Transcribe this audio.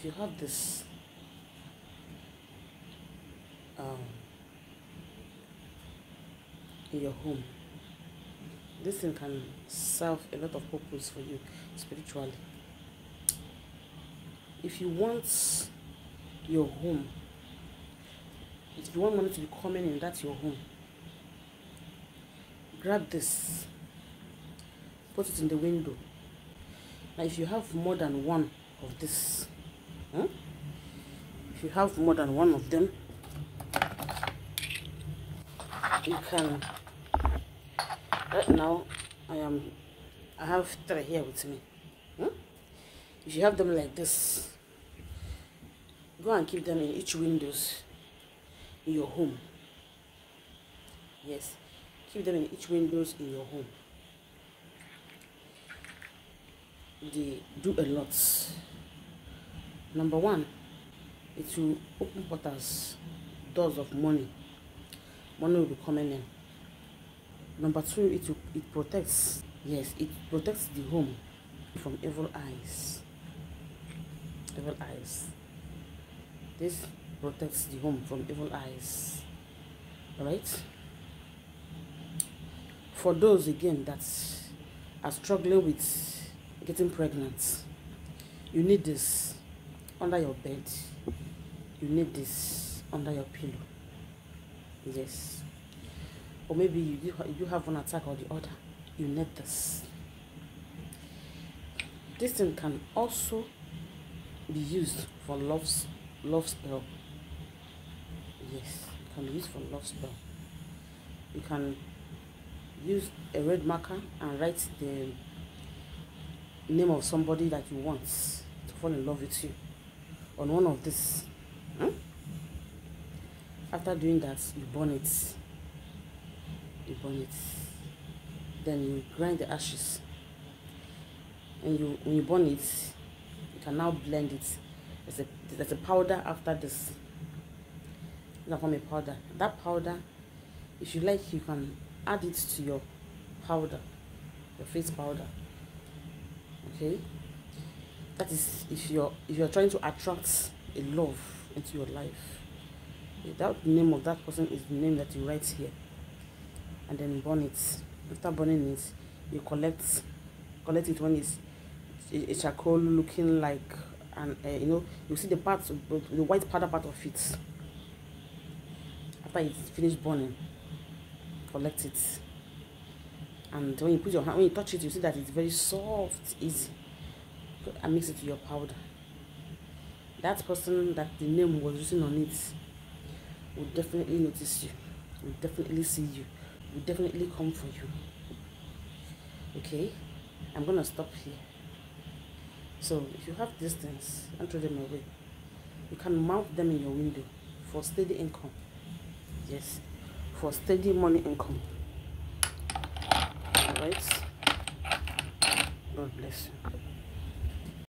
if you have this in your home, this thing can serve a lot of purpose for you spiritually. If you want your home, if you want money to be coming in, that's your home, grab this, put it in the window. Now if you have more than one of this, if you have more than one of them, you can, right now I have 3 here with me. If you have them like this, go and keep them in each windows in your home. Yes, keep them in each windows in your home. They do a lot. Number one, it will open portals, doors of money. Money will be coming in. Number two, it protects. Yes, it protects the home from evil eyes. Evil eyes. This protects the home from evil eyes. Alright? For those again that are struggling with getting pregnant, you need this under your bed. You need this under your pillow. Yes. Or maybe you have one attack or the other. You need this. This thing can also be used for love spell. Yes, it can be used for love spell. You can use a red marker and write the name of somebody that you want to fall in love with you on one of this. After doing that, you burn it. You burn it. Then you grind the ashes. And when you burn it, you can now blend it. There's a powder after this. It's called a powder. That powder, if you like, you can add it to your powder, your face powder. Okay, that is if you're trying to attract a love into your life. That name of that person is the name that you write here, and then burn it. After burning it, you collect it when it's a charcoal looking like, and you see the parts, the white powder part of it. After it's finished burning, collect it, and when you put your hand, when you touch it, you see that it's very soft, easy, and mix it to your powder. That person that the name was written on it will definitely notice you, will definitely see you, will definitely come for you. Okay, I'm gonna stop here. So if you have these things, don't throw them away. You can mount them in your window for steady income. Yes, for steady money income. Alright, God bless you.